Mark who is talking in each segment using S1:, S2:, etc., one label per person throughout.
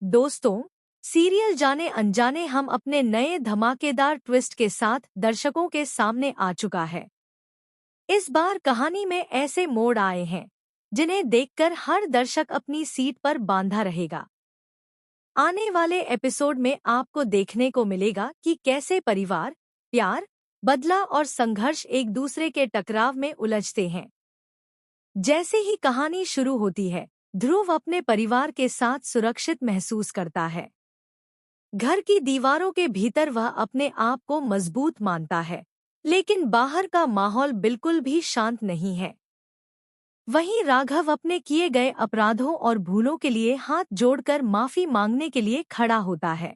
S1: दोस्तों, सीरियल जाने अनजाने हम अपने नए धमाकेदार ट्विस्ट के साथ दर्शकों के सामने आ चुका है। इस बार कहानी में ऐसे मोड़ आए हैं जिन्हें देखकर हर दर्शक अपनी सीट पर बांधा रहेगा। आने वाले एपिसोड में आपको देखने को मिलेगा कि कैसे परिवार, प्यार, बदला और संघर्ष एक दूसरे के टकराव में उलझते हैं। जैसे ही कहानी शुरू होती है, ध्रुव अपने परिवार के साथ सुरक्षित महसूस करता है। घर की दीवारों के भीतर वह अपने आप को मजबूत मानता है, लेकिन बाहर का माहौल बिल्कुल भी शांत नहीं है। वहीं राघव अपने किए गए अपराधों और भूलों के लिए हाथ जोड़कर माफी मांगने के लिए खड़ा होता है।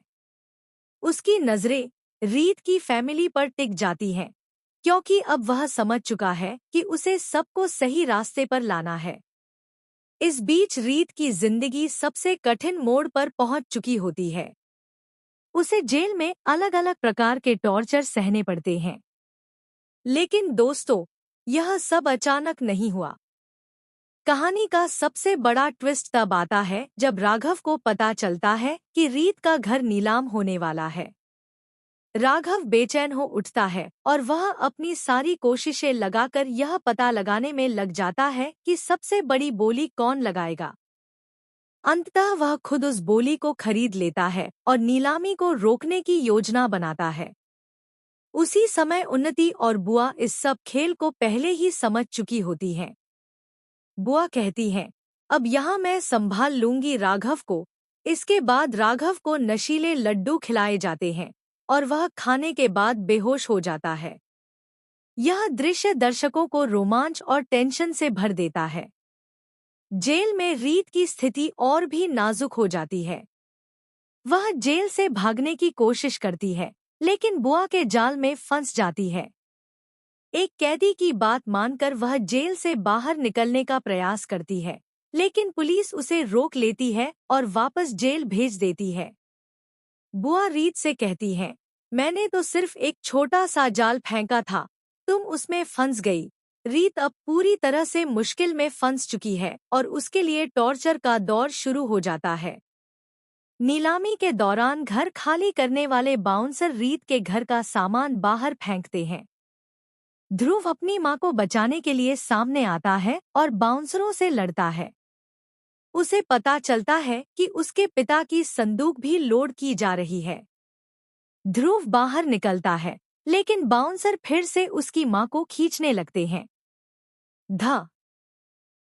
S1: उसकी नजरें रीत की फैमिली पर टिक जाती हैं, क्योंकि अब वह समझ चुका है कि उसे सबको सही रास्ते पर लाना है। इस बीच रीत की जिंदगी सबसे कठिन मोड़ पर पहुंच चुकी होती है। उसे जेल में अलग अलग प्रकार के टॉर्चर सहने पड़ते हैं। लेकिन दोस्तों, यह सब अचानक नहीं हुआ। कहानी का सबसे बड़ा ट्विस्ट तब आता है जब राघव को पता चलता है कि रीत का घर नीलाम होने वाला है। राघव बेचैन हो उठता है और वह अपनी सारी कोशिशें लगाकर यह पता लगाने में लग जाता है कि सबसे बड़ी बोली कौन लगाएगा। अंततः वह खुद उस बोली को खरीद लेता है और नीलामी को रोकने की योजना बनाता है। उसी समय उन्नति और बुआ इस सब खेल को पहले ही समझ चुकी होती हैं। बुआ कहती हैं, अब यहाँ मैं संभाल लूंगी राघव को। इसके बाद राघव को नशीले लड्डू खिलाए जाते हैं और वह खाने के बाद बेहोश हो जाता है। यह दृश्य दर्शकों को रोमांच और टेंशन से भर देता है। जेल में रीत की स्थिति और भी नाजुक हो जाती है। वह जेल से भागने की कोशिश करती है, लेकिन बुआ के जाल में फंस जाती है। एक कैदी की बात मानकर वह जेल से बाहर निकलने का प्रयास करती है, लेकिन पुलिस उसे रोक लेती है और वापस जेल भेज देती है। बुआ रीत से कहती है, मैंने तो सिर्फ एक छोटा सा जाल फेंका था, तुम उसमें फंस गई। रीत अब पूरी तरह से मुश्किल में फंस चुकी है और उसके लिए टॉर्चर का दौर शुरू हो जाता है। नीलामी के दौरान घर खाली करने वाले बाउंसर रीत के घर का सामान बाहर फेंकते हैं। ध्रुव अपनी मां को बचाने के लिए सामने आता है और बाउंसरों से लड़ता है। उसे पता चलता है कि उसके पिता की संदूक भी लोड की जा रही है। ध्रुव बाहर निकलता है, लेकिन बाउंसर फिर से उसकी मां को खींचने लगते हैं। ध